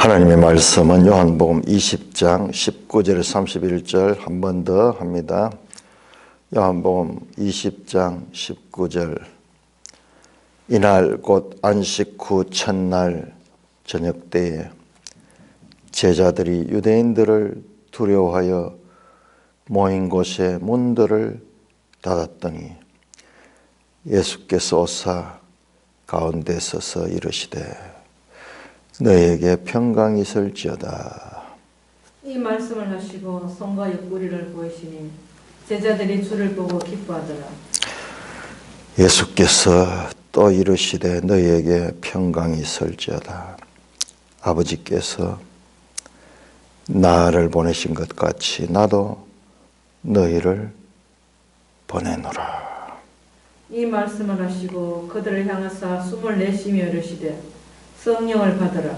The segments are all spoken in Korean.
하나님의 말씀은 요한복음 20장 19절에서 31절 한 번 더 합니다. 요한복음 20장 19절. 이날 곧 안식 후 첫날 저녁 때에 제자들이 유대인들을 두려워하여 모인 곳에 문들을 닫았더니 예수께서 오사 가운데 서서 이르시되 너에게 평강이 있을지어다. 이 말씀을 하시고 손과 옆구리를 보이시니 제자들이 주를 보고 기뻐하더라. 예수께서 또 이르시되 너에게 평강이 있을지어다. 아버지께서 나를 보내신 것 같이 나도 너희를 보내노라. 이 말씀을 하시고 그들을 향하사 숨을 내쉬며 이르시되 성령을 받으라.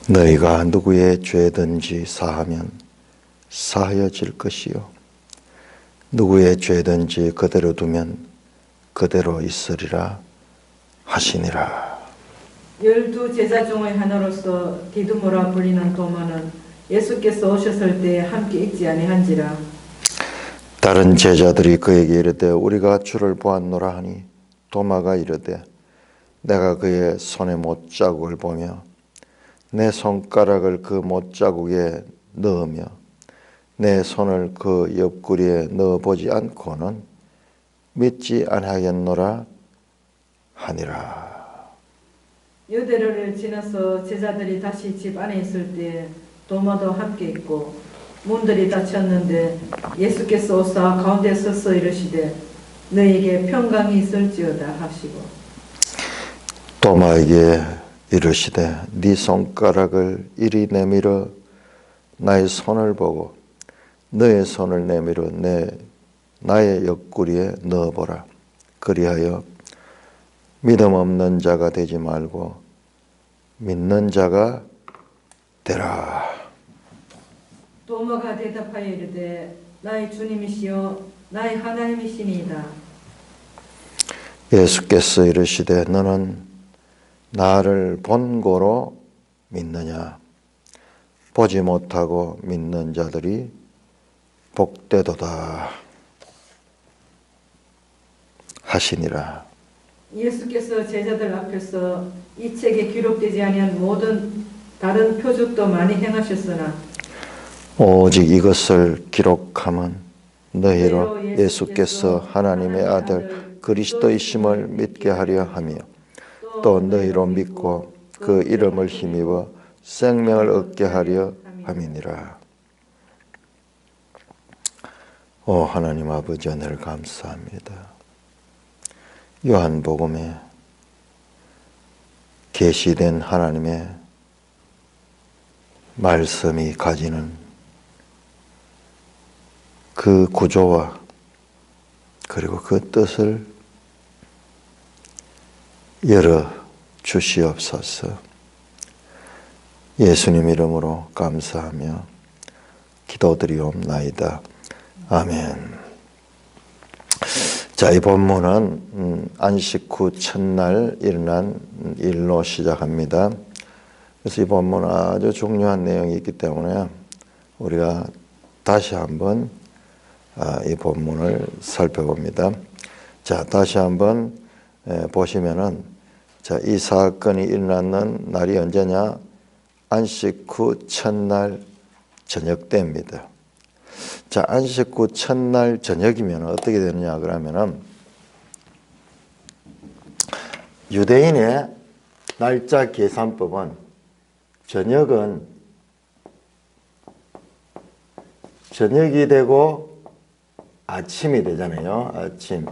너희가 누구의 죄든지 사하면 사하여질 것이요 누구의 죄든지 그대로 두면 그대로 있으리라 하시니라. 12 제자 중의 하나로서 디두모라 불리는 도마는 예수께서 오셨을 때에 함께 있지 아니한지라. 다른 제자들이 그에게 이르되 우리가 주를 보았노라 하니 도마가 이르되 내가 그의 손에 못자국을 보며 내 손가락을 그 못자국에 넣으며 내 손을 그 옆구리에 넣어보지 않고는 믿지 아니하겠노라 하니라. 유대를 지나서 제자들이 다시 집 안에 있을 때 도마도 함께 있고 문들이 닫혔는데 예수께서 오사 가운데 서서 이르시되 너에게 평강이 있을지어다 하시고 도마에게 이르시되 네 손가락을 이리 내밀어 나의 손을 보고 너의 손을 내밀어 나의 옆구리에 넣어보라. 그리하여 믿음 없는 자가 되지 말고 믿는 자가 되라. 도마가 대답하여 이르되 나의 주님이시여 나의 하나님이시니이다. 예수께서 이르시되 너는 나를 본고로 믿느냐? 보지 못하고 믿는 자들이 복되도다 하시니라. 예수께서 제자들 앞에서 이 책에 기록되지 아니한 모든 다른 표적도 많이 행하셨으나 오직 이것을 기록함은 너희로 예수께서 하나님의 아들 그리스도이심을 믿게 하려 하며 또 너희로 믿고 그 이름을 힘입어 생명을 얻게 하려 함이니라. 오 하나님 아버지 은혜를 감사합니다. 요한복음에 계시된 하나님의 말씀이 가지는 그 구조와 그리고 그 뜻을 열어 주시옵소서. 예수님 이름으로 감사하며 기도드리옵나이다. 아멘. 자, 이 본문은 안식 후 첫날 일어난 일로 시작합니다. 그래서 이 본문은 아주 중요한 내용이 있기 때문에 우리가 다시 한번 이 본문을 살펴봅니다. 자, 다시 한번 보시면은 자, 이 사건이 일어나는 날이 언제냐? 안식 후 첫날 저녁 때입니다. 자, 안식 후 첫날 저녁이면 어떻게 되느냐 그러면은 유대인의 날짜 계산법은 저녁은 저녁이 되고 아침이 되잖아요. 아침.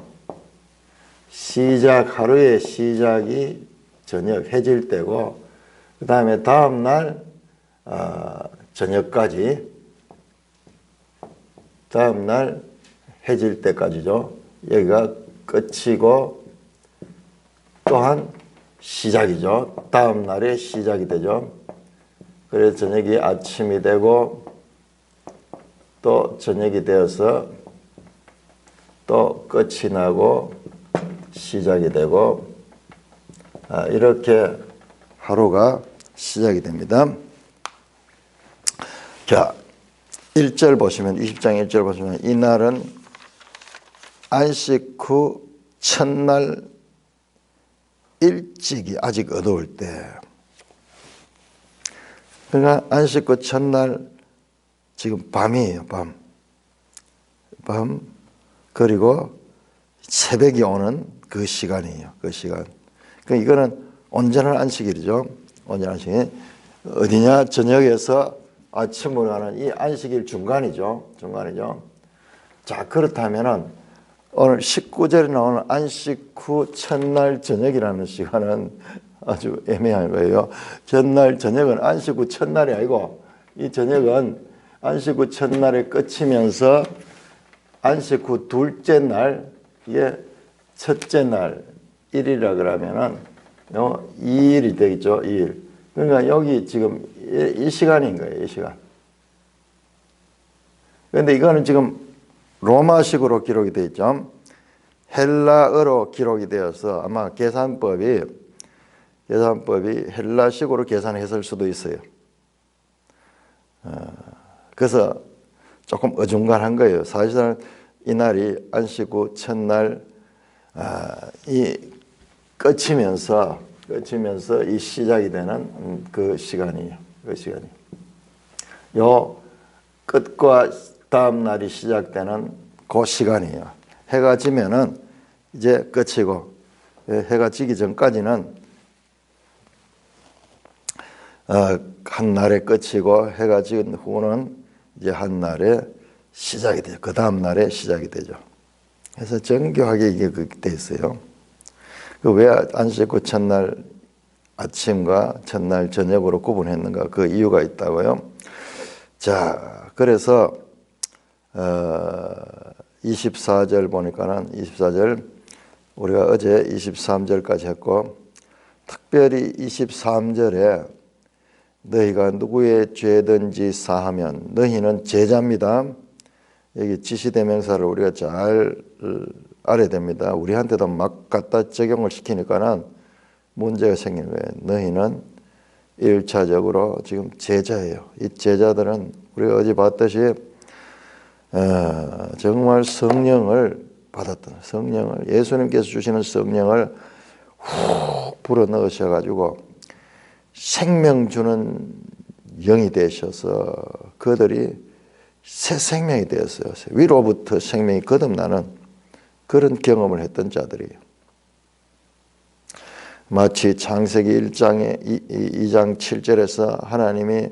하루의 시작이 저녁 해질 때고 그 다음에 다음날 저녁까지 다음날 해질 때까지죠. 여기가 끝이고 또한 시작이죠. 다음날의 시작이 되죠. 그래서 저녁이 아침이 되고 또 저녁이 되어서 또 끝이 나고 시작이 되고 이렇게 하루가 시작이 됩니다. 자, 1절 보시면 20장 1절 보시면 이날은 안식 후 첫날 일찍이 아직 어두울 때. 그러니까 안식 후 첫날 지금 밤이에요. 밤. 그리고 새벽이 오는 그 시간이에요. 그 시간. 그러니까 이거는 온전한 안식일이죠. 온전한 안식일. 어디냐? 저녁에서 아침으로 가는 이 안식일 중간이죠. 자, 그렇다면은 오늘 19절에 나오는 안식 후 첫날 저녁이라는 시간은 아주 애매한 거예요. 전날 저녁은 안식 후 첫날이 아니고 이 저녁은 안식 후 첫날에 끝이면서 안식 후 둘째 날, 이게 첫째 날 1일이라 그러면은 2일이 되겠죠. 2일. 그러니까 여기 지금 이 시간인 거예요. 이 시간. 그런데 이거는 지금 로마식으로 기록이 되어 있죠. 헬라어로 기록이 되어서 아마 계산법이 헬라식으로 계산했을 수도 있어요. 그래서 조금 어중간한 거예요. 사실은 이날이 안식 후 첫날 이 끝이면서 이 시작이 되는 그 시간이에요. 요 끝과 다음 날이 시작되는 그 시간이에요. 해가 지면은 이제 끝이고 해가 지기 전까지는 한 날의 끝이고 해가 지은 후는 이제 한 날의 시작이 되죠. 그 다음 날의 시작이 되죠. 그래서 정교하게 이게 그렇게 돼 있어요. 왜 안식 후 첫날 아침과 첫날 저녁으로 구분했는가? 그 이유가 있다고요. 자, 그래서 24절 보니까는 24절 우리가 어제 23절까지 했고 특별히 23절에 너희가 누구의 죄든지 사하면 너희는 제자입니다. 여기 지시대명사를 우리가 잘 알아야 됩니다. 우리한테도 막 갖다 적용을 시키니까는 문제가 생기는 거예요. 너희는 1차적으로 지금 제자예요. 이 제자들은 우리가 어제 봤듯이 정말 성령을 받았던 성령을 예수님께서 주시는 성령을 훅 불어넣으셔가지고 생명 주는 영이 되셔서 그들이 새 생명이 되었어요. 위로부터 생명이 거듭나는 그런 경험을 했던 자들이에요. 마치 창세기 2장 7절에서 하나님이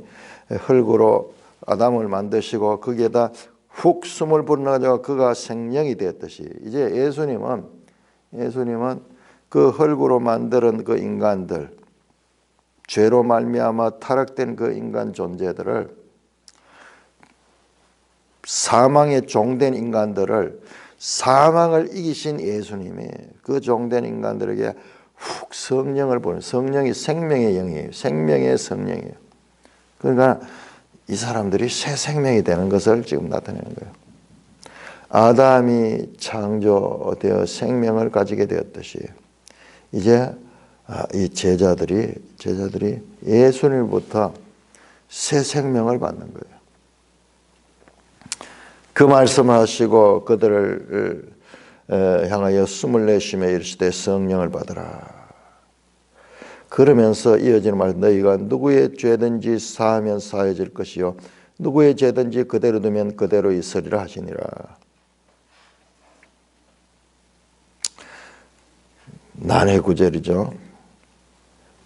흙으로 아담을 만드시고 거기에다 훅 숨을 불어넣어서 그가 생명이 되었듯이 이제 예수님은 그 흙으로 만드는 그 인간들 죄로 말미암아 타락된 그 인간 존재들을 사망에 종된 인간들을 사망을 이기신 예수님이 그 종된 인간들에게 훅 성령을 보내 성령이 생명의 영이에요. 생명의 성령이에요. 그러니까 이 사람들이 새 생명이 되는 것을 지금 나타내는 거예요. 아담이 창조되어 생명을 가지게 되었듯이 이제 이 제자들이 예수님부터 새 생명을 받는 거예요. 그 말씀하시고 그들을 향하여 숨을 내쉬며 이르시되 성령을 받으라. 그러면서 이어지는 말 너희가 누구의 죄든지 사하면 사해질 것이요 누구의 죄든지 그대로 두면 그대로 있으리라 하시니라. 난해 구절이죠.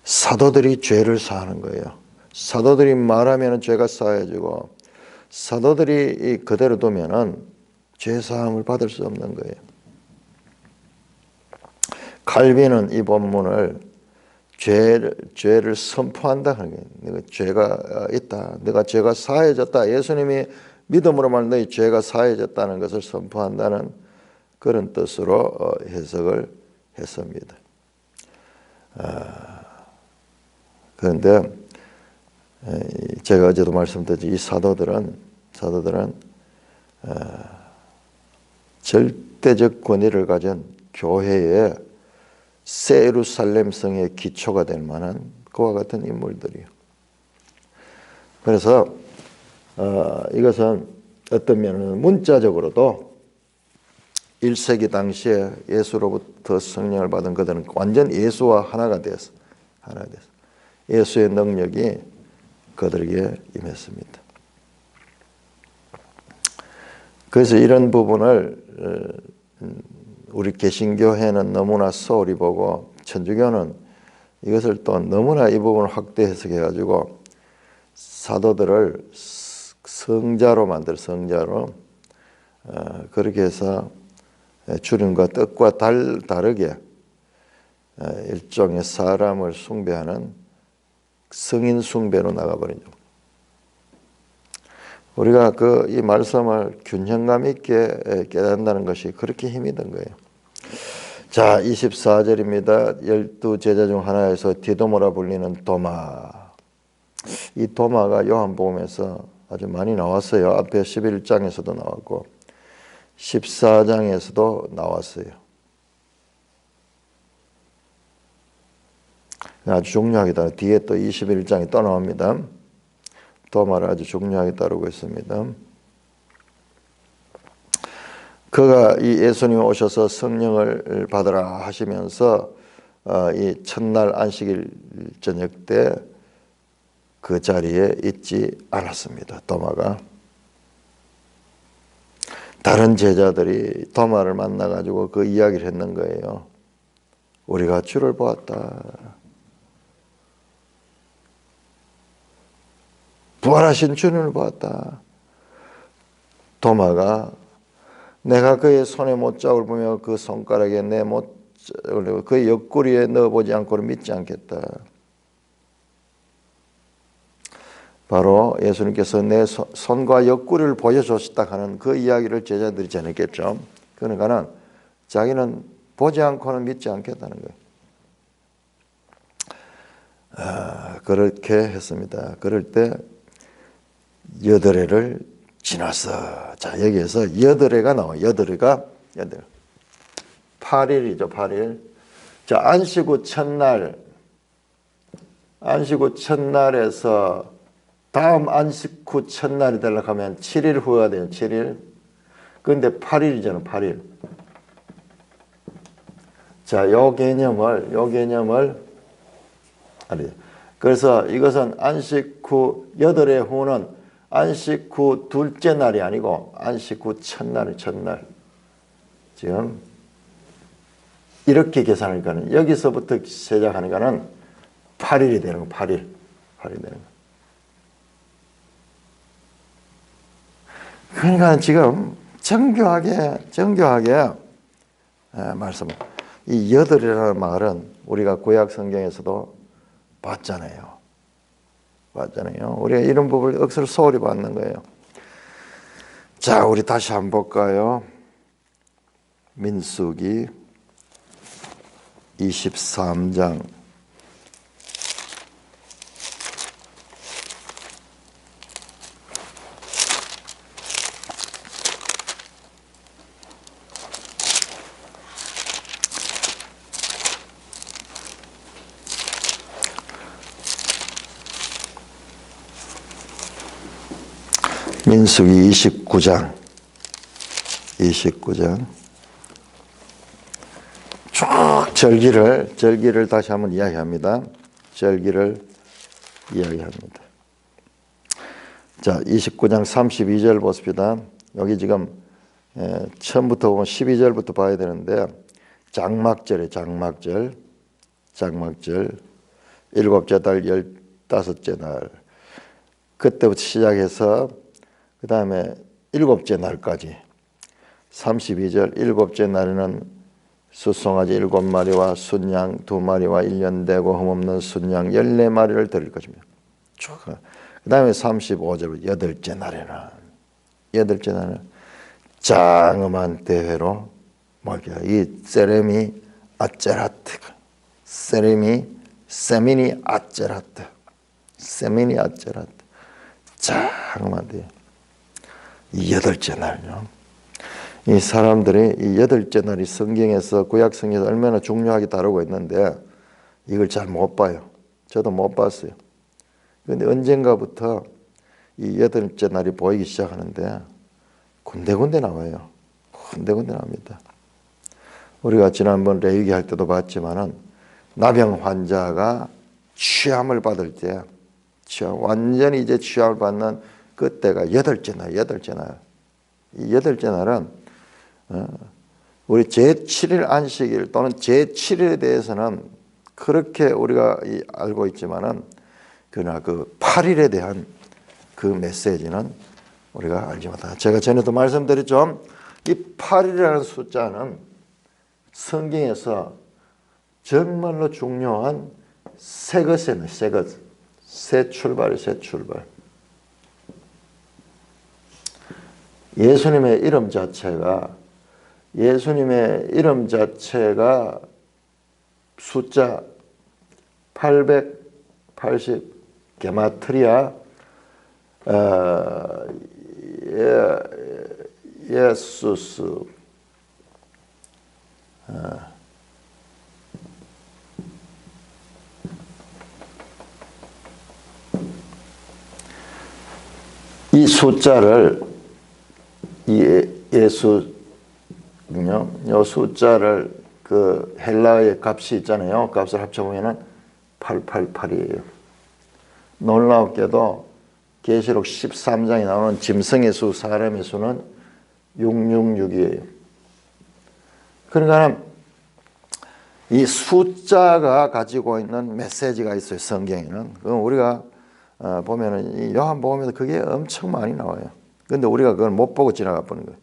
사도들이 죄를 사하는 거예요. 사도들이 말하면 죄가 사해지고 사도들이 그대로 두면은 죄 사함을 받을 수 없는 거예요. 칼빈은 이 본문을 죄를 선포한다 하는 거예요. 내가 죄가 있다. 내가 죄가 사해졌다. 예수님이 믿음으로 말 너희 죄가 사해졌다는 것을 선포한다는 그런 뜻으로 해석을 했습니다. 그런데 제가 어제도 말씀드렸지 이 사도들은 절대적 권위를 가진 교회의 새 예루살렘 성의 기초가 될 만한 그와 같은 인물들이에요. 그래서 이것은 어떤 면은 문자적으로도 1세기 당시에 예수로부터 성령을 받은 그들은 완전 예수와 하나가 됐어. 예수의 능력이 그들에게 임했습니다. 그래서 이런 부분을 우리 개신교회는 너무나 소홀히 보고 천주교는 이것을 또 너무나 이 부분을 확대 해석해가지고 사도들을 성자로 만들 성자로 그렇게 해서 주님과 뜻과 다르게 일종의 사람을 숭배하는 성인 숭배로 나가버리죠. 우리가 이 말씀을 균형감 있게 깨닫는다는 것이 그렇게 힘이 든 거예요. 자, 24절입니다. 12제자 중 하나에서 디도모라 불리는 도마. 이 도마가 요한복음에서 아주 많이 나왔어요. 앞에 11장에서도 나왔고 14장에서도 나왔어요. 아주 중요하게 다루 뒤에 또 21장이 또 나옵니다. 도마를 아주 중요하게 다루고 있습니다. 그가 이 예수님이 오셔서 성령을 받으라 하시면서 이 첫날 안식일 저녁 때 그 자리에 있지 않았습니다. 도마가. 다른 제자들이 도마를 만나가지고 그 이야기를 했는 거예요. 우리가 주를 보았다. 부활하신 주님을 보았다. 도마가 내가 그의 손에 못자국을 보며 그 손가락에 내 못자국을 그의 옆구리에 넣어보지 않고는 믿지 않겠다. 바로 예수님께서 내 손과 옆구리를 보여줬다 하는 그 이야기를 제자들이 전했겠죠. 그러니까는 자기는 보지 않고는 믿지 않겠다는 거예요. 그렇게 했습니다. 그럴 때 8해를 지났어. 자, 여기에서 8해가 나와요. 8해가 8일이죠. 8일. 자, 안식 후 첫날에서 다음 안식 후 첫날이 되려고 하면 7일 후가 돼요. 7일. 그런데 8일이잖아. 8일. 자, 요 개념을 그래서 이것은 안식 후 8회 후는 안식 후 둘째 날이 아니고 안식 후 첫날. 지금 이렇게 계산하니까는 여기서부터 시작하니까는 8일이 되는 거. 8일이 되는 거. 그러니까 지금 정교하게 말씀. 이 8이라는 말은 우리가 구약 성경에서도 봤잖아요. 우리가 이런 부분을 억수로 소홀히 받는 거예요. 자, 우리 다시 한번 볼까요? 민수기 23장. 민수기 29장 쭉 절기를 다시 한번 이야기합니다. 자, 29장 32절 보십시다. 여기 지금 처음부터 보면 12절부터 봐야 되는데 장막절에 장막절 7째 달 15째 날 그때부터 시작해서 그 다음에 7째 날까지 32절 7째 날에는 숫송아지 7마리와 순양 2마리와 1년 되고 흠없는 순양 14마리를 드릴 것입니다. 그 다음에 35절 8째 날에는 장엄한 대회로 이 세레미 아제라트 장엄한 대회. 이 8째 날요. 이 사람들이 이 8째 날이 성경에서 구약 성경에서 얼마나 중요하게 다루고 있는데 이걸 잘 못 봐요. 저도 못 봤어요. 그런데 언젠가부터 이 여덟째 날이 보이기 시작하는데 군데군데 나와요. 군데군데 나옵니다. 우리가 지난번 레위기 할 때도 봤지만은 나병 환자가 취함을 받을 때 완전히 이제 취함을 받는 그때가 여덟째 날. 이 여덟째 날은 우리 제7일 안식일 또는 제7일에 대해서는 그렇게 우리가 알고 있지만은 그러나 그 8일에 대한 그 메시지는 우리가 알지 못하다. 제가 전에도 말씀드렸죠. 이 8일이라는 숫자는 성경에서 정말로 중요한 새 것이에요. 새 것. 새 출발이에요. 새 출발. 예수님의 이름 자체가 숫자 880 게마트리아 예수스 이 숫자를 예수는요, 이 숫자를 그 헬라의 값이 있잖아요. 값을 합쳐보면은 888이에요. 놀랍게도 계시록 13장에 나오는 짐승의 수, 사람의 수는 666이에요. 그러니까 이 숫자가 가지고 있는 메시지가 있어요. 성경에는. 그럼 우리가 보면은 이 요한복음에도 그게 엄청 많이 나와요. 근데 우리가 그걸 못 보고 지나가 버린 거예요.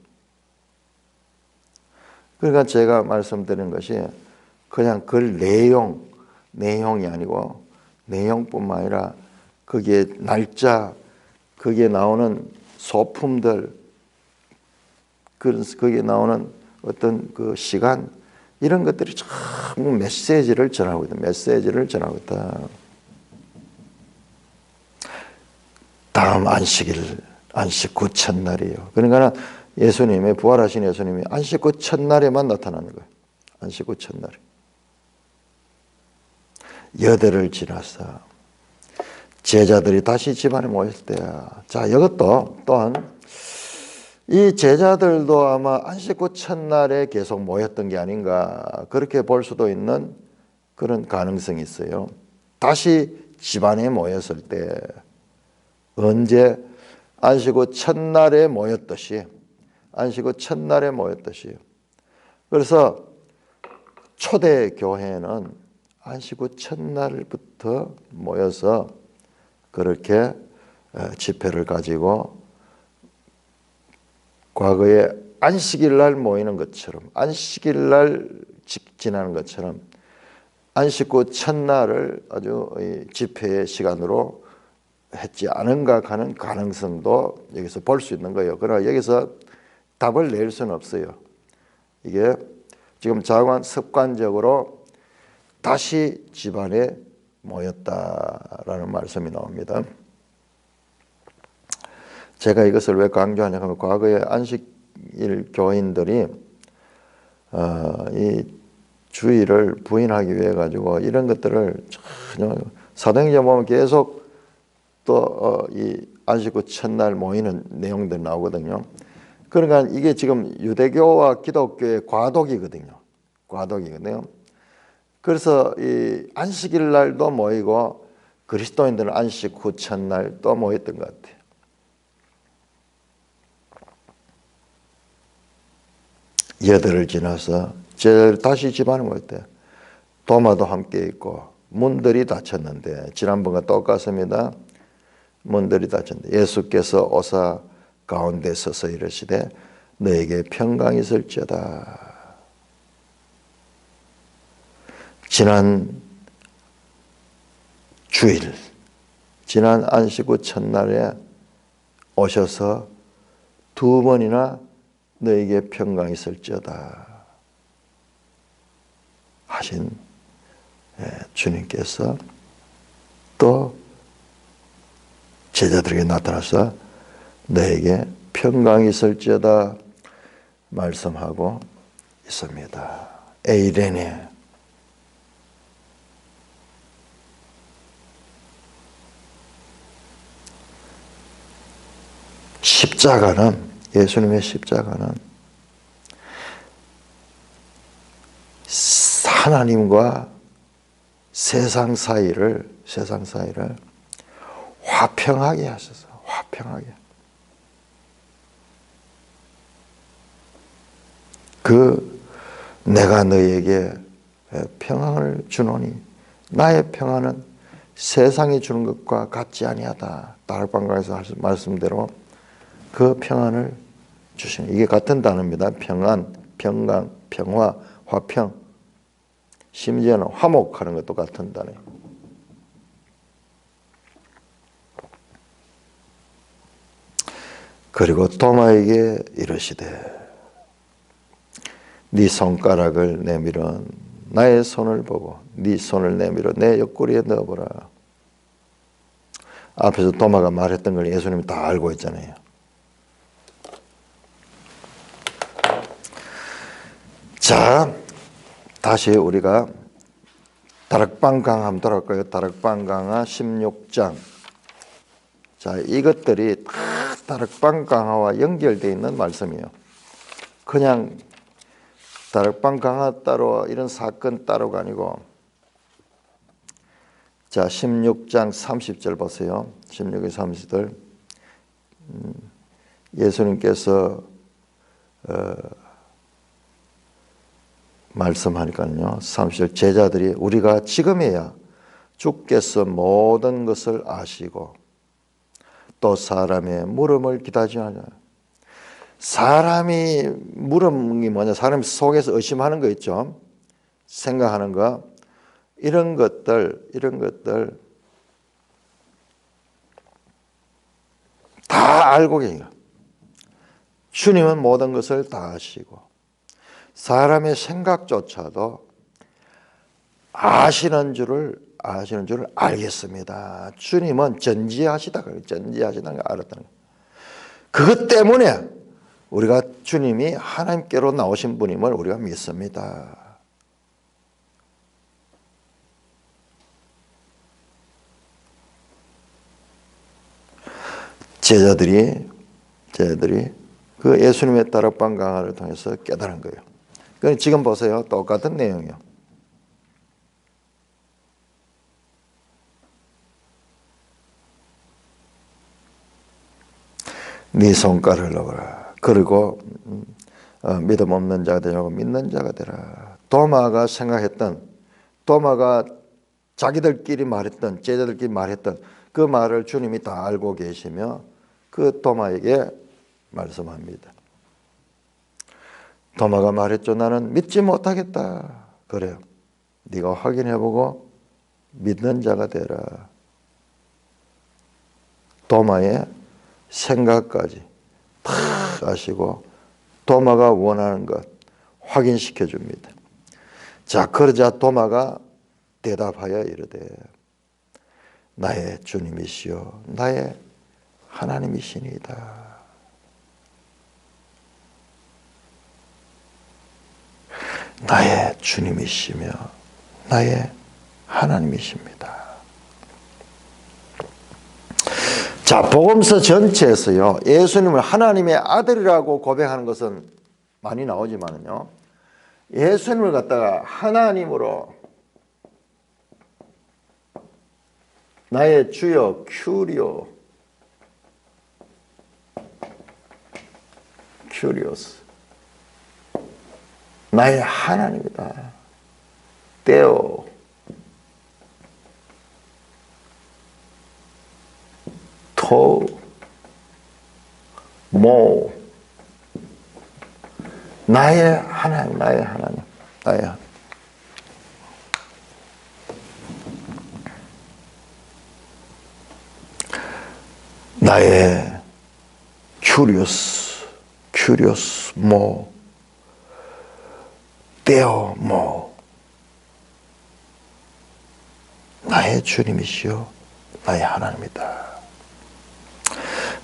그러니까 제가 말씀드린 것이 그냥 글 내용이 아니고 내용뿐만 아니라 거기에 날짜, 거기에 나오는 소품들, 거기에 나오는 어떤 그 시간, 이런 것들이 전부 메시지를 전하고 있다. 메시지를 전하고 있다. 다음 안식 후 첫날이에요. 그러니까 예수님의 부활하신 예수님이 안식 후 첫날에만 나타나는 거예요. 안식 후 첫날에. 여덟을 지나서 제자들이 다시 집안에 모였을 때야. 자, 이것도 또한 이 제자들도 아마 안식 후 첫날에 계속 모였던 게 아닌가 그렇게 볼 수도 있는 그런 가능성이 있어요. 다시 집안에 모였을 때 언제 안식 후 첫날에 모였듯이 그래서 초대 교회는 안식 후 첫날부터 모여서 그렇게 집회를 가지고 과거에 안식일 날 모이는 것처럼 안식일 날 지나는 것처럼 안식 후 첫날을 아주 집회의 시간으로 했지 않은가 하는 가능성도 여기서 볼 수 있는 거예요. 그러나 여기서 답을 낼 수는 없어요. 이게 지금 습관적으로 다시 집안에 모였다라는 말씀이 나옵니다. 제가 이것을 왜 강조하냐 하면 과거에 안식일 교인들이 이 주의를 부인하기 위해 가지고 이런 것들을 전혀 사도행전 보면 계속 또 이 안식 후 첫날 모이는 내용들 나오거든요. 그러니까 이게 지금 유대교와 기독교의 과도기거든요. 그래서 이 안식일 날도 모이고 그리스도인들은 안식 후 첫날 또 모였던 것 같아요. 여덟을 지나서 다시 집안에 모였대요. 도마도 함께 있고 문들이 닫혔는데 지난번과 똑같습니다. 문들이 닫혔는데 예수께서 오사 가운데 서서 이르시되 너에게 평강이 있을지어다. 지난 주일, 지난 안식 후 첫날에 오셔서 두 번이나 너에게 평강이 있을지어다 하신 주님께서 또 제자들에게 나타나서 너에게 평강이 있을지어다 말씀하고 있습니다. 에이레네. 십자가는, 예수님의 십자가는 하나님과 세상 사이를 화평하게 하셔서, 화평하게. 내가 너에게 평안을 주노니 나의 평안은 세상이 주는 것과 같지 아니하다. 다락방강에서 말씀대로 그 평안을 주시는, 이게 같은 단어입니다. 평안, 평강, 평화, 화평, 심지어는 화목하는 것도 같은 단어예요. 그리고 도마에게 이르시되 네 손가락을 내밀어 나의 손을 보고 네 손을 내밀어 내 옆구리에 넣어보라. 앞에서 도마가 말했던 걸 예수님이 다 알고 있잖아요. 자, 다시 우리가 다락방강 한번 돌아올까요? 다락방강화 16장. 자, 이것들이 다 다락방강화와 연결되어 있는 말씀이에요. 그냥 다락방강화 따로 이런 사건 따로가 아니고, 자 16장 30절 보세요. 16장 30절 예수님께서 말씀하니까요. 30절 제자들이 우리가 지금에야 주께서 모든 것을 아시고 또 사람의 물음을 기다리지 않아요. 사람이 물음이 뭐냐? 사람이 속에서 의심하는 거 있죠. 생각하는 거. 이런 것들 다 알고 계세요. 주님은 모든 것을 다 아시고 사람의 생각조차도 아시는 줄을 알겠습니다. 주님은 전지하시다. 전지하시다는 걸 알았다는 거예요. 그것 때문에 우리가 주님이 하나님께로 나오신 분임을 우리가 믿습니다. 제자들이 그 예수님의 다락방강화를 통해서 깨달은 거예요. 그러니까 지금 보세요. 똑같은 내용이에요. 네 손가락을 넣어라. 그리고 믿음 없는 자가 되냐고 믿는 자가 되라. 도마가 자기들끼리 말했던, 제자들끼리 말했던 그 말을 주님이 다 알고 계시며 그 도마에게 말씀합니다. 도마가 말했죠. 나는 믿지 못하겠다. 그래요. 네가 확인해보고 믿는 자가 되라. 도마의 생각까지 다 아시고 도마가 원하는 것 확인시켜 줍니다. 자, 그러자 도마가 대답하여 이르되 나의 주님이시여 나의 하나님이시니이다. 나의 주님이시며 나의 하나님이십니다. 자, 복음서 전체에서요, 예수님을 하나님의 아들이라고 고백하는 것은 많이 나오지만요, 예수님을 갖다가 하나님으로 나의 주여 큐리오스 나의 하나님이다. 데오 모 나의 하나님. 나의 큐리오스 모 데오 모 나의 주님이시여 나의 하나님이다.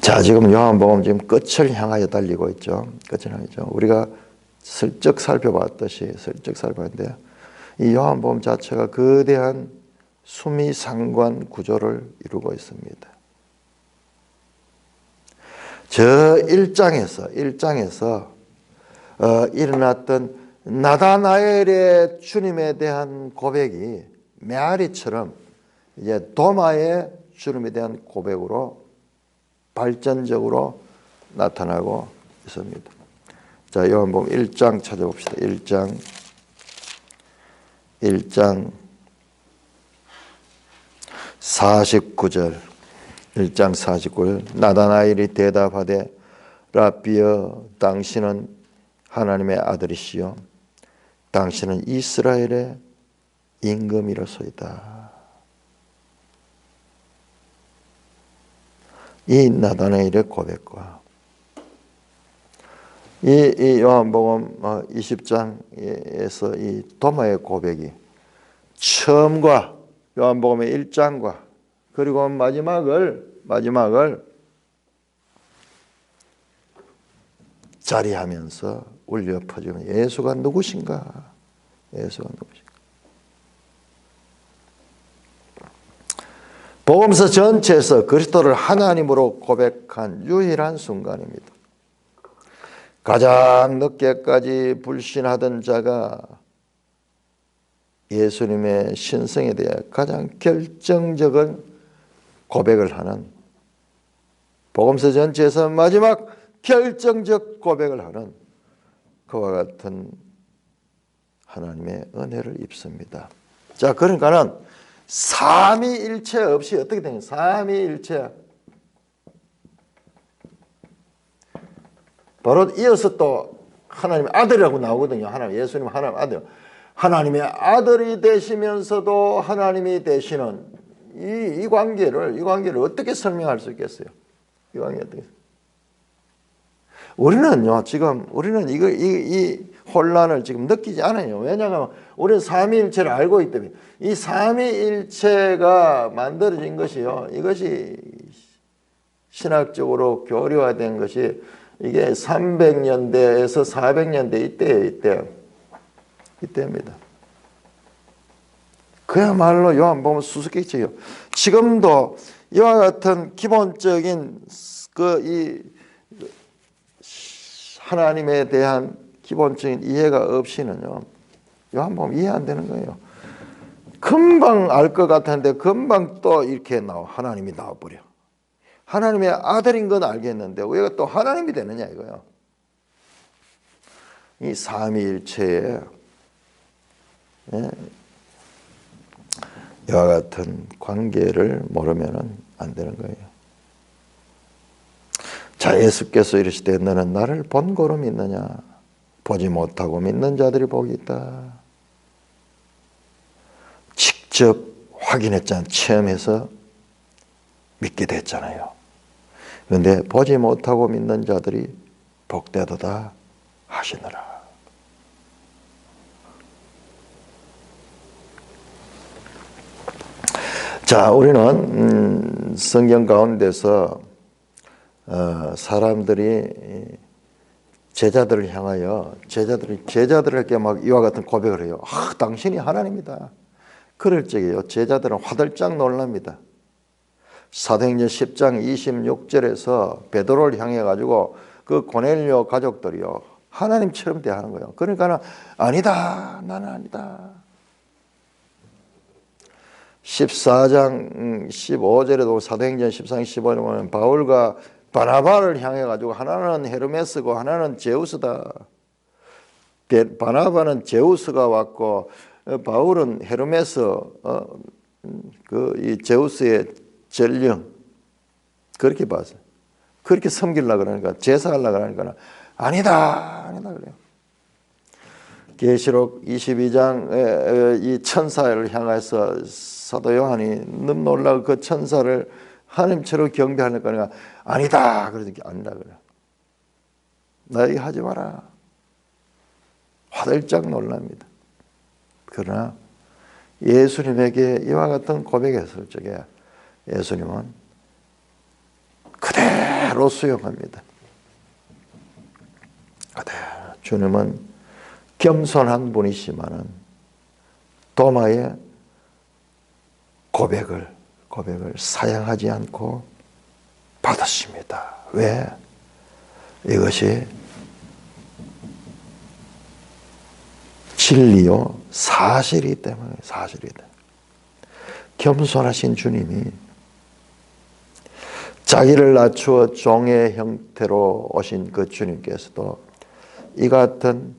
자, 지금 요한복음 지금 끝을 향하여 달리고 있죠. 끝을 향하죠. 우리가 슬쩍 살펴봤는데 이 요한복음 자체가 거대한 수미상관 구조를 이루고 있습니다. 저 1장에서 일어났던 나다나엘의 주님에 대한 고백이 메아리처럼 이제 도마의 주님에 대한 고백으로 발전적으로 나타나고 있습니다. 자, 요한복음 1장 찾아봅시다. 1장 49절. 1장 49절. 나다나엘이 대답하되 라비여, 당신은 하나님의 아들이시요 당신은 이스라엘의 임금이로소이다. 이 나다나엘의 고백과 이 요한복음 20장에서 이 도마의 고백이 처음과 요한복음의 1장과 그리고 마지막을 자리하면서 울려 퍼지면 예수가 누구신가? 예수가 누구신가? 복음서 전체에서 그리스도를 하나님으로 고백한 유일한 순간입니다. 가장 늦게까지 불신하던 자가 예수님의 신성에 대해 가장 결정적인 고백을 하는, 복음서 전체에서 마지막 결정적 고백을 하는 그와 같은 하나님의 은혜를 입습니다. 자, 그러니까는 삼위일체 없이 어떻게 되냐? 삼위일체. 바로 이어서 또 하나님의 아들이라고 나오거든요. 하나님, 예수님 하나님 아들. 하나님의 아들이 되시면서도 하나님이 되시는 이 관계를 어떻게 설명할 수 있겠어요? 이 관계 어떻게? 우리는 이 혼란을 지금 느끼지 않아요. 왜냐하면 우리는 삼위일체를 알고 있기 때문에. 이 삼위일체가 만들어진 것이요, 이것이 신학적으로 교류화된 것이 이게 300년대에서 400년대 이때입니다. 그야말로 요한복음 수수께끼예요. 지금도 이와 같은 기본적인 이 하나님에 대한 기본적인 이해가 없이는요, 요한복음 이해 안 되는 거예요. 금방 알 것 같았는데 금방 또 이렇게 하나님이 나와버려. 하나님의 아들인 건 알겠는데 왜 또 하나님이 되느냐 이거요. 이 삼위일체의 이와 같은 관계를 모르면 안 되는 거예요. 자, 예수께서 이르시되 너는 나를 본고로 믿느냐? 보지 못하고 믿는 자들이 복이 있다. 직접 확인했잖아요. 체험해서 믿게 됐잖아요. 그런데 보지 못하고 믿는 자들이 복되도다 하시느라. 자, 우리는 성경 가운데서 사람들이 제자들을 향하여 제자들에게 막 이와 같은 고백을 해요. 당신이 하나님이다. 그럴 적에요, 제자들은 화들짝 놀랍니다. 사도행전 10장 26절에서 베드로를 향해 가지고 그 고넬료 가족들이요, 하나님처럼 대하는 거예요. 그러니까 아니다, 나는 아니다. 14장 15절에도 사도행전 14장 15절에 보면 바울과 바나바를 향해 가지고 하나는 헤르메스고 하나는 제우스다. 바나바는 제우스가 왔고 바울은 헤르메스, 이 제우스의 전령, 그렇게 봤어요. 그렇게 섬기려고 그러니까, 제사하려고 그러니까 아니다 그래요. 계시록 22장 이 천사를 향해서 사도 요한이 너무 놀라고 그 천사를 하나님처럼 경배하는 거니까 아니다 그러니까 아니다 그래요. 나 이거 하지 마라. 화들짝 놀랍니다. 그러나 예수님에게 이와 같은 고백했을 적에 예수님은 그대로 수용합니다. 그대로. 주님은 겸손한 분이시만은 도마의 고백을 사양하지 않고 받으십니다. 왜? 이것이 진리요 사실이기 때문에 사실이다. 겸손하신 주님이 자기를 낮추어 종의 형태로 오신 그 주님께서도 이 같은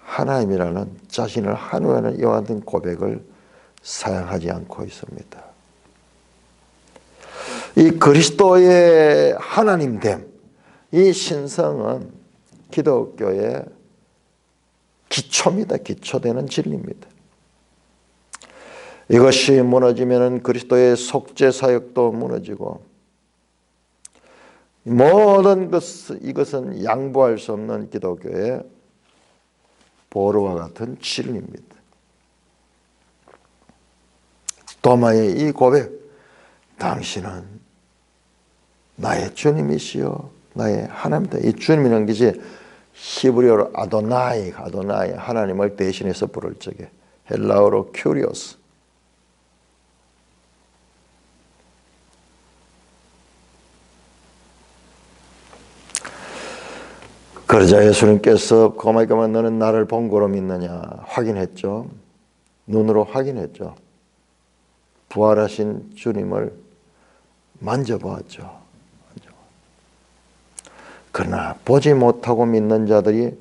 하나님이라는 자신을 한우하는 이와 같은 고백을 사용하지 않고 있습니다. 이 그리스도의 하나님됨, 이 신성은 기독교의 기초입니다. 기초되는 진리입니다. 이것이 무너지면 그리스도의 속죄 사역도 무너지고 모든 이것은 양보할 수 없는 기독교의 보루와 같은 진리입니다. 도마의 이 고백, 당신은 나의 주님이시여 나의 하나님이다. 이 주님이라는 것이 히브리어로 아도나이 하나님을 대신해서 부를 적에 헬라어로 큐리오스. 그러자 예수님께서 고마이가만 너는 나를 본 거로 믿느냐 확인했죠. 눈으로 확인했죠. 부활하신 주님을 만져보았죠. 그러나 보지 못하고 믿는 자들이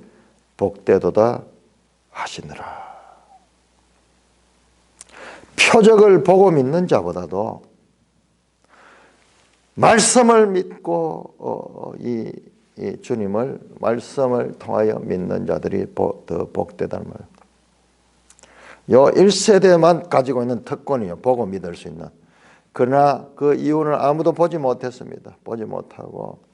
복되도다 하시느라. 표적을 보고 믿는 자보다도 말씀을 믿고 이 주님을 말씀을 통하여 믿는 자들이 더 복되다는 말이에요. 요 1세대만 가지고 있는 특권이에요. 보고 믿을 수 있는. 그러나 그 이유는 아무도 보지 못했습니다. 보지 못하고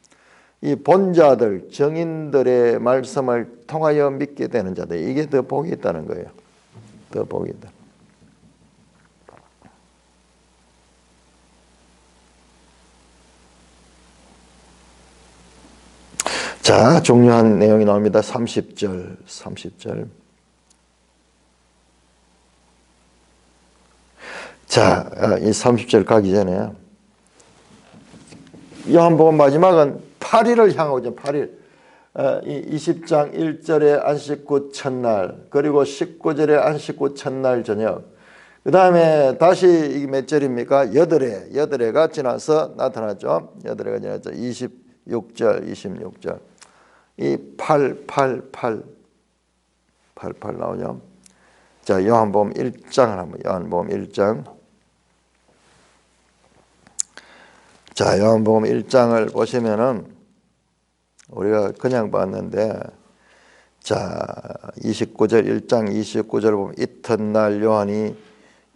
이 본자들, 정인들의 말씀을 통하여 믿게 되는 자들, 이게 더 복이 있다는 거예요. 더 복이 있다. 자, 중요한 내용이 나옵니다. 30절. 자, 이 30절 가기 전에 요한복음 마지막은 8일을 향하고 있죠. 8일. 이 20장 1절에 안식구 첫날, 그리고 19절에 안식구 첫날 저녁. 그 다음에 다시 이게 몇 절입니까? 여덟해가 지나서 나타났죠. 여덟해가 지나서 26절. 이 8 나오죠. 자, 요한복음 1장을 한번, 요한복음 1장. 자, 요한복음 1장을 보시면은 우리가 그냥 봤는데, 자, 29절 1장 29절을 보면 이튿날 요한이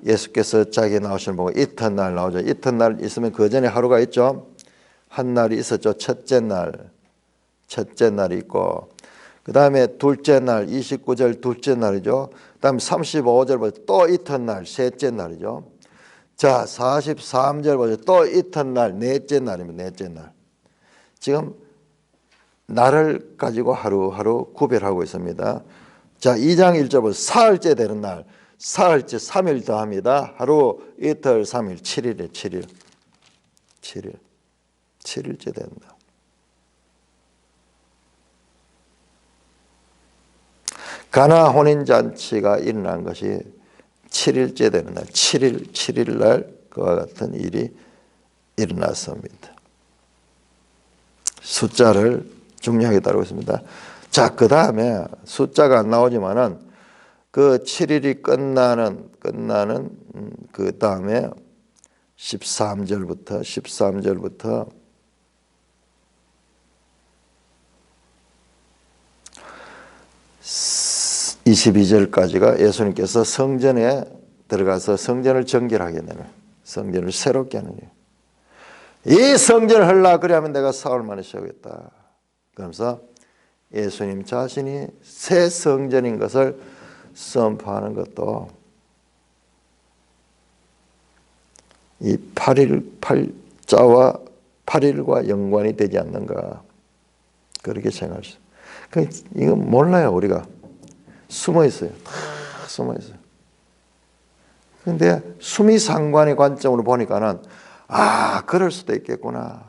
예수께서 자기 나오시는 보고 이튿날 나오죠. 이튿날 있으면 그 전에 하루가 있죠. 한 날이 있었죠. 첫째 날이 있고, 그 다음에 둘째 날 29절 둘째 날이죠. 그 다음에 35절 보죠. 또 이튿날 셋째 날이죠. 자, 43절 보죠. 또 이튿날 넷째 날입니다. 넷째 날. 지금 날을 가지고 하루하루 구별하고 있습니다. 자, 2장 1절 보죠. 사흘째 되는 날. 사흘째 3일 더합니다. 하루, 이틀, 3일, 7일에 7일째 된다. 가나 혼인잔치가 일어난 것이 7일째 되는 날, 7일 날 그와 같은 일이 일어났습니다. 숫자를 중요하게 다루고 있습니다. 자, 그 다음에 숫자가 안 나오지만은 그 7일이 끝나는 그 다음에 13절부터 22절까지가 예수님께서 성전에 들어가서 성전을 정결하게 되는, 성전을 새롭게 하는 일. 이 성전을 하려고 그러면 내가 사흘 만에 쉬겠다. 그러면서 예수님 자신이 새 성전인 것을 선포하는 것도 이 8일자와 8일과 연관이 되지 않는가, 그렇게 생각할 수 있어요. 이건 몰라요. 우리가 숨어 있어요. 다 숨어 있어요. 그런데 수미상관의 관점으로 보니까는 그럴 수도 있겠구나.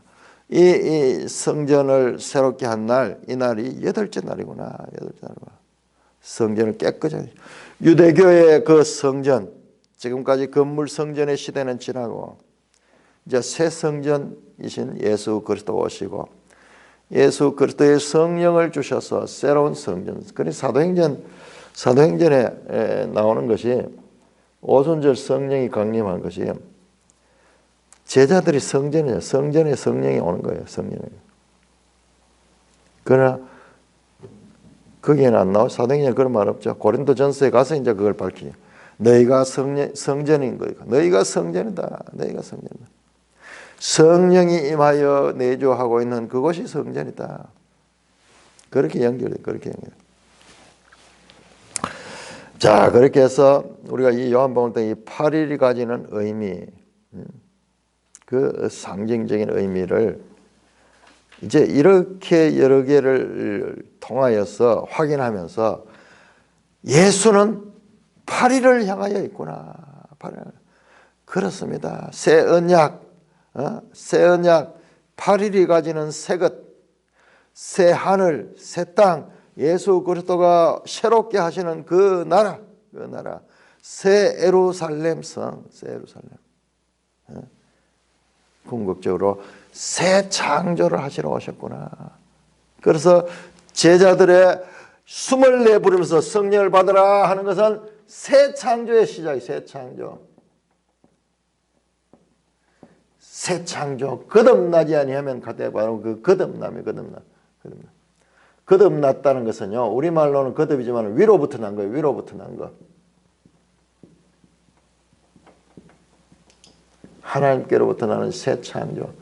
이 성전을 새롭게 한 날, 이 날이 8째 날이구나. 8째 날이구나. 성전을 깨끗하게. 유대교의 그 성전, 지금까지 건물 성전의 시대는 지나고 이제 새 성전이신 예수 그리스도 오시고 예수 그리스도의 성령을 주셔서 새로운 성전. 그래서 사도행전에 나오는 것이 오순절 성령이 강림한 것이 제자들이 성전에 성령이 오는 거예요. 성령이. 그러나 거기에는 안 나와. 사도행전에 그런 말 없죠. 고린도전서에 가서 이제 그걸 밝히죠. 너희가 성전인 거니까. 너희가 성전이다. 너희가 성전이다. 성령이 임하여 내주하고 있는 그것이 성전이다. 그렇게 연결돼. 그렇게 연결돼. 자, 그렇게 해서 우리가 이 요한복음 때 이 8일이 가지는 의미, 그 상징적인 의미를 이제 이렇게 여러 개를 통하여서 확인하면서 예수는 8일을 향하여 있구나. 8일. 그렇습니다. 새 언약, 새 언약, 8일이 가지는 새 것, 새 하늘, 새 땅, 예수 그리스도가 새롭게 하시는 그 나라, 새 예루살렘 성, 새 예루살렘. 궁극적으로 새 창조를 하시러 오셨구나. 그래서 제자들의 숨을 내부르면서 성령을 받으라 하는 것은 새 창조의 시작이 새 창조. 새 창조. 거듭나지 아니하면 가되 바로 그 거듭남이 거듭남. 거듭났다는 것은요. 우리말로는 거듭이지만 위로부터 난 거예요. 위로부터 난 거. 하나님께로부터 나는 새 창조.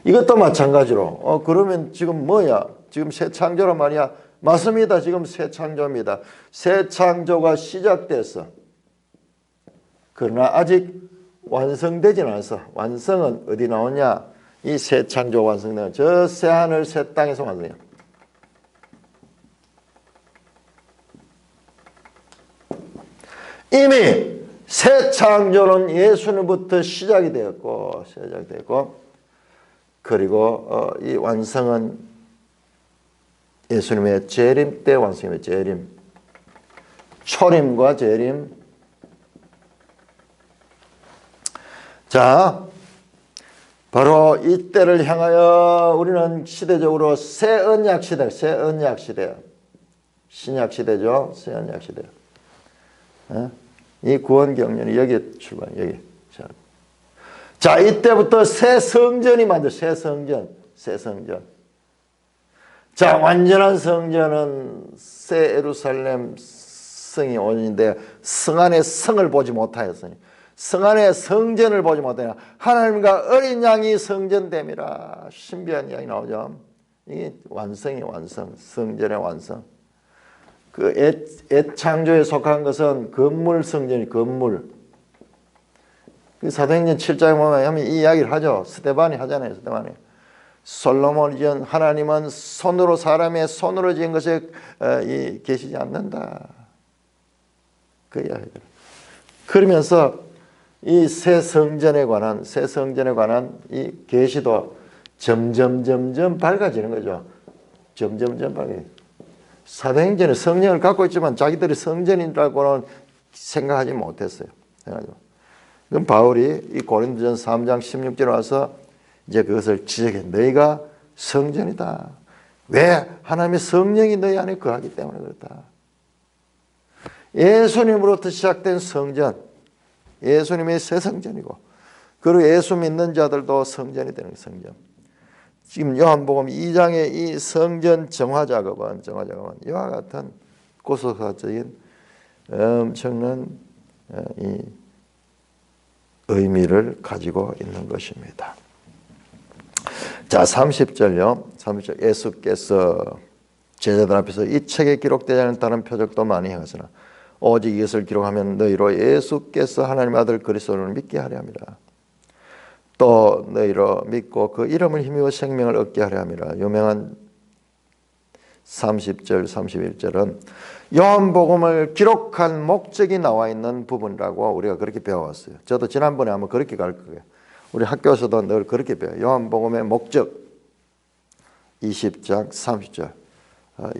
이것도 마찬가지로 그러면 지금 뭐야? 지금 새 창조란 말이야? 맞습니다. 지금 새 창조입니다. 새 창조가 시작됐어. 그러나 아직 완성되지는 않았어. 완성은 어디 나오냐? 이 새 창조 완성되는 저 새 하늘 새 땅에서 완성이야. 이미 새 창조는 예수님부터 시작이 되었고 그리고 이 완성은 예수님의 재림 때 완성입니다. 재림. 초림과 재림. 자, 바로 이때를 향하여 우리는 시대적으로 새 언약 시대, 신약 시대죠. 새 언약 시대. 이 구원 경륜이 여기에 출발, 여기. 자, 이때부터 새 성전이 새 성전. 자, 완전한 성전은 새 예루살렘 성이 오는데 성 안에 성을 보지 못하였으니 성 안에 성전을 보지 못하냐. 하나님과 어린 양이 성전됨이라. 신비한 이야기 나오죠. 이게 완성이 완성. 성전의 완성. 그 애창조에 속한 것은 건물 성전이 건물. 그 사도행전 7장에 보면 이 이야기를 하죠. 스데반이 하잖아요. 스데반이. 솔로몬이 지은 하나님은 손으로 사람의 손으로 지은 것에 계시지 않는다. 그 이야기를. 그러면서 이 새 성전에 관한 이 계시도 점점 밝아지는 거죠. 점점 밝아요. 사도행전에 성령을 갖고 있지만 자기들이 성전이라고는 생각하지 못했어요. 그럼 바울이 이 고린도전서 3장 16절에 와서 이제 그것을 지적해. 너희가 성전이다. 왜? 하나님의 성령이 너희 안에 거하기 때문에 그렇다. 예수님으로부터 시작된 성전, 예수님의 새 성전이고, 그리고 예수 믿는 자들도 성전이 되는 성전. 지금 요한복음 2장의 이 성전 정화 작업은 이와 같은 고소사적인 엄청난 이 의미를 가지고 있는 것입니다. 자, 30절요. 30절. 예수께서 제자들 앞에서 이 책에 기록되지 않은 다른 표적도 많이 행하시나 오직 이것을 기록하면 너희로 예수께서 하나님의 아들 그리스도를 믿게 하려 함이라. 또 너희로 믿고 그 이름을 힘입어 생명을 얻게 하려 함이라. 유명한 30절 31절은 요한복음을 기록한 목적이 나와 있는 부분이라고 우리가 그렇게 배워왔어요. 저도 지난번에 아마 그렇게 가르쳐요. 우리 학교에서도 늘 그렇게 배워요. 요한복음의 목적. 20장 30절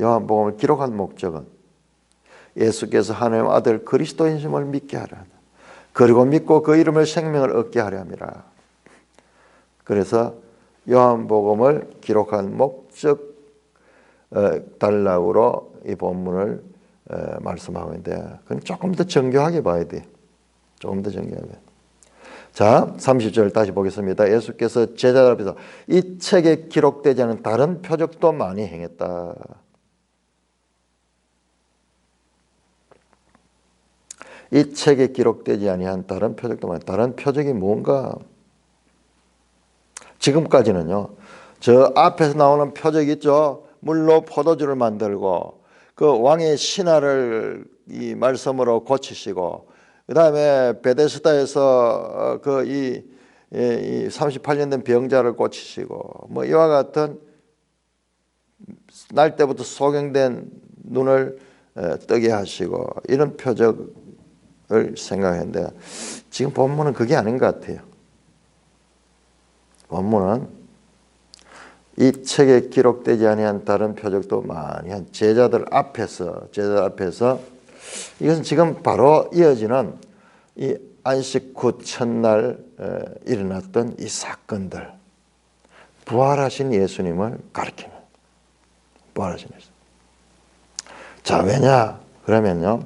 요한복음을 기록한 목적은 예수께서 하나님의 아들 그리스도인심을 믿게 하려 한다. 그리고 믿고 그 이름을 생명을 얻게 하려 함이라. 그래서 요한복음을 기록한 목적 단락으로 이 본문을 말씀하고 있는데 그건 조금 더 정교하게 봐야 돼. 조금 더 정교하게. 자, 30절 다시 보겠습니다. 예수께서 제자들 앞에서 이 책에 기록되지 않은 다른 표적도 많이 행했다. 이 책에 기록되지 아니한 다른 표적도 많이. 다른 표적이 뭔가? 지금까지는요. 저 앞에서 나오는 표적 있죠. 물로 포도주를 만들고 그 왕의 신하를 이 말씀으로 고치시고 그다음에 베데스다에서 그 이 38년 된 병자를 고치시고 뭐 이와 같은 날 때부터 소경된 눈을 뜨게 하시고 이런 표적을 생각했는데 지금 본문은 그게 아닌 것 같아요. 본문은 이 책에 기록되지 아니한 다른 표적도 많이 한 제자들 앞에서 이것은 지금 바로 이어지는 이 안식 후 첫날 일어났던 이 사건들, 부활하신 예수님을 가리키는 부활하신 예수님. 자, 왜냐? 그러면요.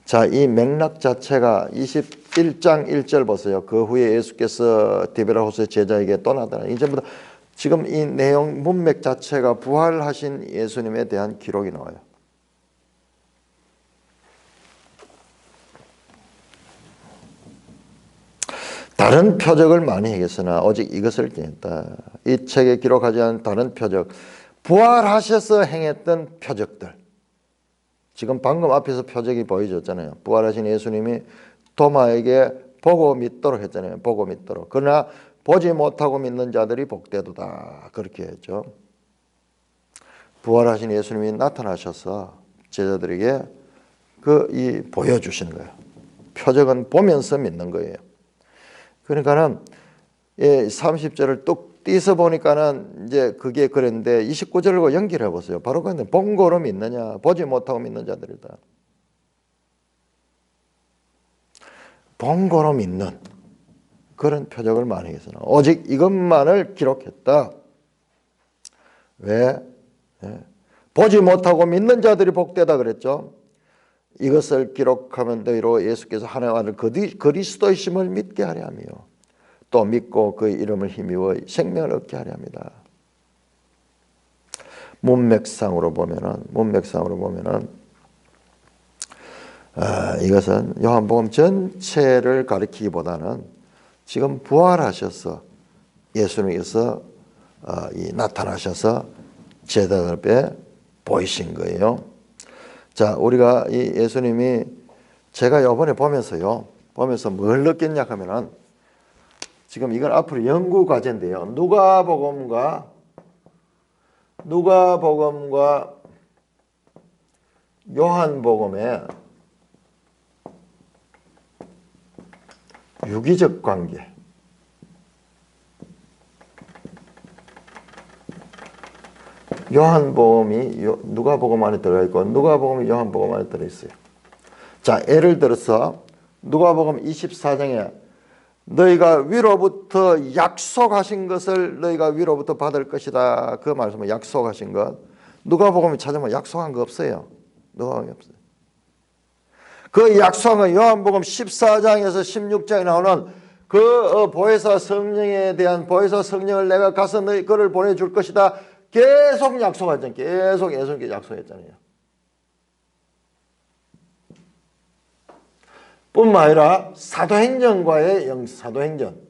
자, 이 맥락 자체가 21장 1절 보세요. 그 후에 예수께서 디베라호스의 제자에게 또 나타나. 이제부터 지금 이 내용 문맥 자체가 부활하신 예수님에 대한 기록이 나와요. 다른 표적을 많이 행했으나 오직 이것을 행했다. 이 책에 기록하지 않은 다른 표적, 부활하셔서 행했던 표적들. 지금 방금 앞에서 표적이 보여줬잖아요. 부활하신 예수님이 도마에게 보고 믿도록 했잖아요. 보고 믿도록. 그러나 보지 못하고 믿는 자들이 복되도다. 그렇게 했죠. 부활하신 예수님이 나타나셔서 제자들에게 보여주시는 거예요. 표적은 보면서 믿는 거예요. 그러니까는 30절을 뚝 띄서 보니까는 이제 그게 그랬는데 29절과 연결해 보세요. 바로 그런데 본고로 믿느냐, 보지 못하고 믿는 자들이다. 본고로 믿는 그런 표적을 많이 했으나 오직 이것만을 기록했다. 왜? 보지 못하고 믿는 자들이 복되다 그랬죠. 이것을 기록하면 너희로 예수께서 하나님의 아들 그리스도이심을 믿게 하려 하며 또 믿고 그의 이름을 힘입어 생명을 얻게 하려 합니다. 문맥상으로 보면은 이것은 요한복음 전체를 가리키기보다는 지금 부활하셔서 예수님께서 나타나셔서 제자들 앞에 보이신 거예요. 자, 우리가 이 예수님이 제가 이번에 보면서 뭘 느꼈냐 하면은 지금 이건 앞으로 연구 과제인데요. 누가복음과 요한복음의 유기적 관계. 요한복음이 누가복음 안에 들어가 있고 누가복음이 요한복음 안에 들어 있어요. 자, 예를 들어서 누가복음 24장에 너희가 위로부터 약속하신 것을 너희가 위로부터 받을 것이다. 그 말씀은 약속하신 것. 누가복음에 찾으면 약속한 거 없어요. 누가복음이 없어요. 그 약속은 요한복음 14장에서 16장에 나오는 그 보혜사 성령에 대한 보혜사 성령을 내가 가서 너희 그를 보내줄 것이다. 계속 약속하잖아요. 계속 예수님께 약속했잖아요. 뿐만 아니라 사도행전과의 사도행전.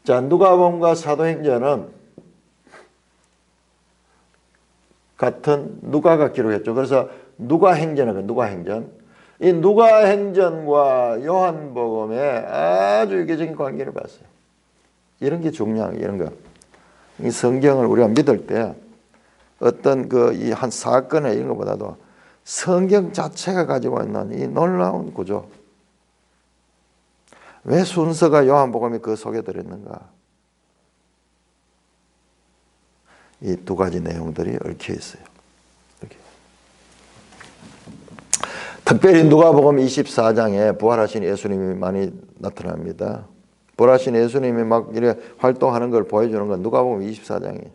자, 누가복음과 사도행전은 같은 누가가 기록했죠. 그래서 누가행전은 누가행전. 이 누가행전과 요한복음에 아주 유기적인 관계를 봤어요. 이런 게 중요한 이런 거. 이 성경을 우리가 믿을 때 어떤 이 한 사건에 이런 것보다도 성경 자체가 가지고 있는 이 놀라운 구조. 왜 순서가 요한복음이 그 속에 들어있는가? 이 두 가지 내용들이 얽혀 있어요. 이렇게. 특별히 누가복음 24장에 부활하신 예수님이 많이 나타납니다. 부활하신 예수님이 막 이렇게 활동하는 걸 보여주는 건 누가복음 24장이에요.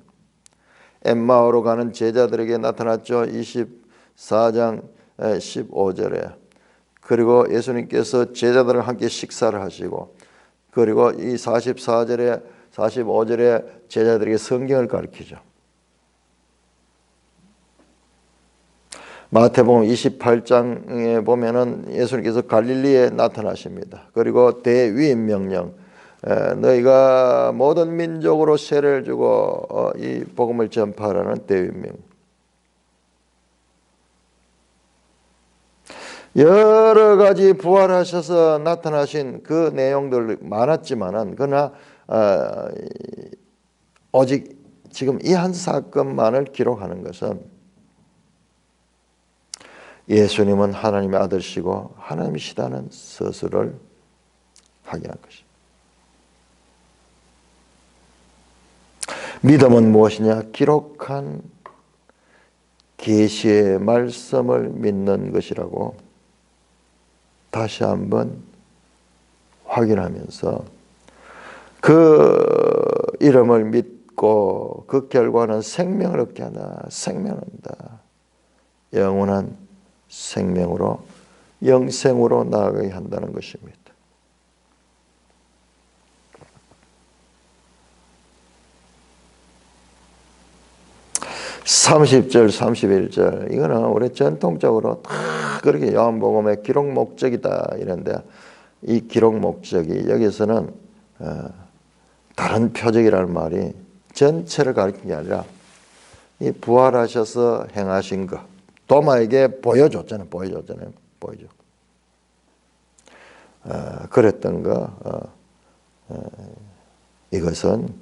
엠마오로 가는 제자들에게 나타났죠. 24장 15절에. 그리고 예수님께서 제자들과 함께 식사를 하시고, 그리고 이 44절에 45절에 제자들에게 성경을 가르치죠. 마태복음 28장에 보면은 예수님께서 갈릴리에 나타나십니다. 그리고 대위임 명령, 너희가 모든 민족으로 세례를 주고 이 복음을 전파하라는 대위임 명령. 여러 가지 부활하셔서 나타나신 그 내용들 많았지만은 그러나 오직 지금 이 한 사건만을 기록하는 것은 예수님은 하나님의 아들이시고 하나님이시다는 서술을 확인한 것입니다. 믿음은 무엇이냐? 기록한 계시의 말씀을 믿는 것이라고 다시 한번 확인하면서 그 이름을 믿고 그 결과는 생명을 얻게 하나, 생명을 얻는다. 영원한 생명으로, 영생으로 나아가게 한다는 것입니다. (30절) (31절) 이거는 우리 전통적으로 다 그렇게 요한복음의 기록 목적이다 이런데, 이 기록 목적이 여기서는 다른 표적이라는 말이 전체를 가리키는 게 아니라 이 부활하셔서 행하신 것, 도마에게 보여줬잖아요. 그랬던 거, 이것은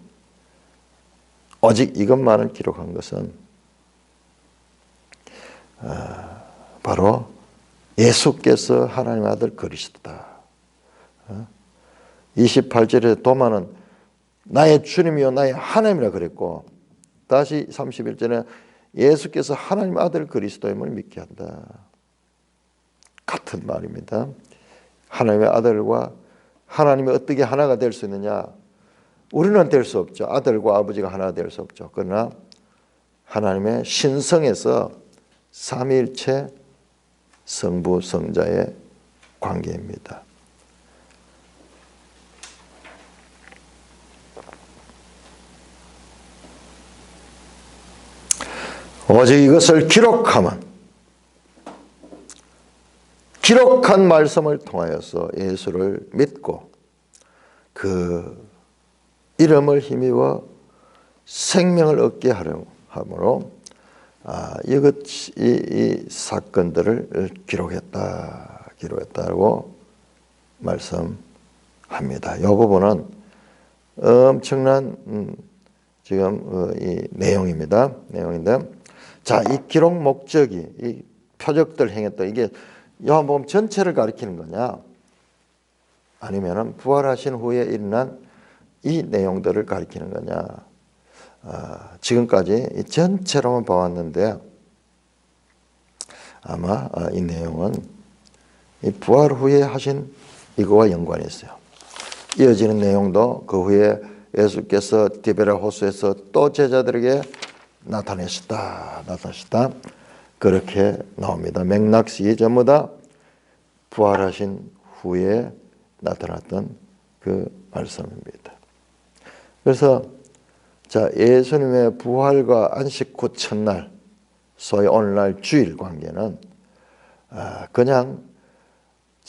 오직 이것만을 기록한 것은 바로 예수께서 하나님의 아들 그리스도다. 28절에 도마는 나의 주님이요 나의 하나님이라 그랬고, 다시 31절에 예수께서 하나님의 아들 그리스도임을 믿게 한다. 같은 말입니다. 하나님의 아들과 하나님이 어떻게 하나가 될 수 있느냐? 우리는 될 수 없죠. 아들과 아버지가 하나가 될 수 없죠. 그러나 하나님의 신성에서 삼위일체 성부 성자의 관계입니다. 오직 이것을 기록하면, 기록한 말씀을 통하여서 예수를 믿고 그 이름을 힘입어 생명을 얻게 하므로 이 사건들을 기록했다고 말씀합니다. 이 부분은 엄청난 지금 이 내용입니다. 내용인데, 자, 이 기록 목적이 이 표적들 행했던 이게 요한복음 전체를 가리키는 거냐, 아니면은 부활하신 후에 일어난 이 내용들을 가리키는 거냐? 지금까지 이 전체로만 봐왔는데 아마 이 내용은 이 부활 후에 하신 이거와 연관이 있어요. 이어지는 내용도 그 후에 예수께서 디베라 호수에서 또 제자들에게 나타나셨다. 그렇게 나옵니다. 맥락이 전부 다 부활하신 후에 나타났던 그 말씀입니다. 그래서 자, 예수님의 부활과 안식 후 첫날, 소위 오늘날 주일 관계는 그냥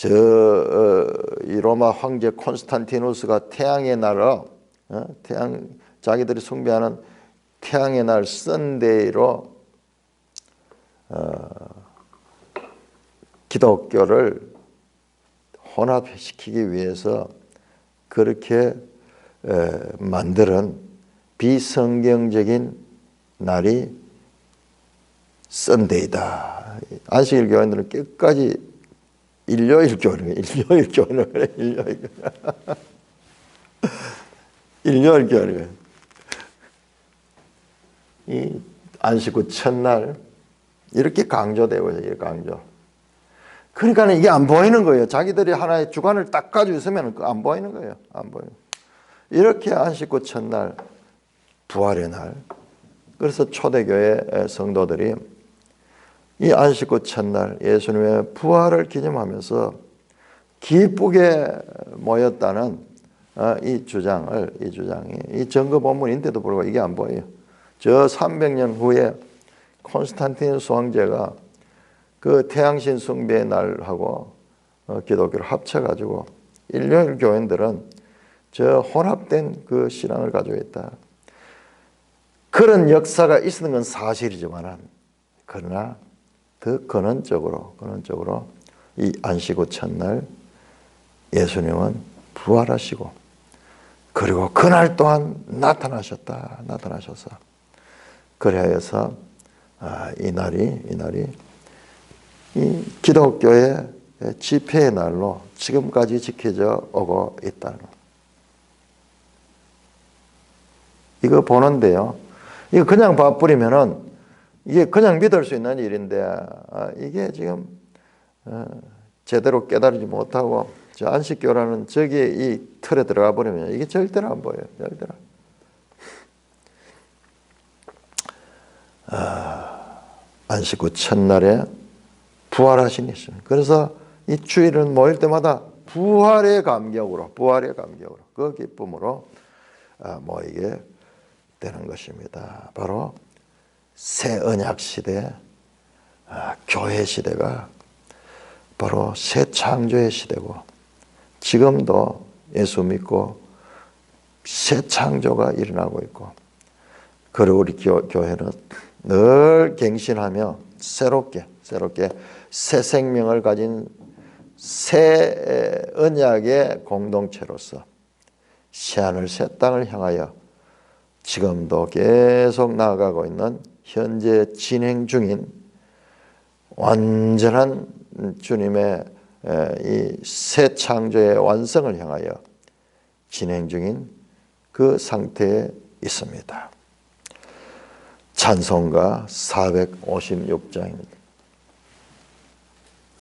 이 로마 황제 콘스탄티누스가 태양의 날로 자기들이 숭배하는 태양의 날 썬데이로 기독교를 혼합시키기 위해서 그렇게 만드는 비성경적인 날이 썬데이다. 안식일 교인들은 끝까지 일요일 교회를 그래. 일요일 교회를. 이 안식 후 첫날 이렇게 강조되고 있어요. 이렇게 강조. 그러니까 이게 안 보이는 거예요. 자기들이 하나의 주관을 딱 가지고 있으면 안 보이는 거예요. 안 보여요. 이렇게 안식 후 첫날, 부활의 날. 그래서 초대교회 성도들이 이 안식 후 첫날 예수님의 부활을 기념하면서 기쁘게 모였다는 이 주장이 이 증거 본문인데도 불구하고 이게 안 보여요. 저 300년 후에 콘스탄틴 수황제가 그 태양신 숭배의 날하고 기독교를 합쳐가지고 일요일 교인들은 저 혼합된 그 신앙을 가지고 있다. 그런 역사가 있었는 건 사실이지만 그러나 더 근원적으로 이 안식 후 첫날 예수님은 부활하시고 그리고 그날 또한 나타나셔서 그래서 이 날이 이 기독교의 집회의 날로 지금까지 지켜져 오고 있다는 이거 보는데요. 이거 그냥 봐버리면은 이게 그냥 믿을 수 있는 일인데 이게 지금 제대로 깨달지 못하고 저 안식교라는 저기 이 틀에 들어가 버리면 이게 절대로 안 보여요. 절대로. 안식 후 첫날에 부활하신 예수님. 그래서 이 주일은 모일 때마다 부활의 감격으로 그 기쁨으로 모이게 되는 것입니다. 바로 새 언약 시대, 교회 시대가 바로 새 창조의 시대고 지금도 예수 믿고 새 창조가 일어나고 있고 그리고 우리 교회는 늘 갱신하며 새롭게 새 생명을 가진 새 언약의 공동체로서 새하늘 새 땅을 향하여 지금도 계속 나아가고 있는 현재 진행 중인 완전한 주님의 이 새 창조의 완성을 향하여 진행 중인 그 상태에 있습니다. 찬송가 456장입니다.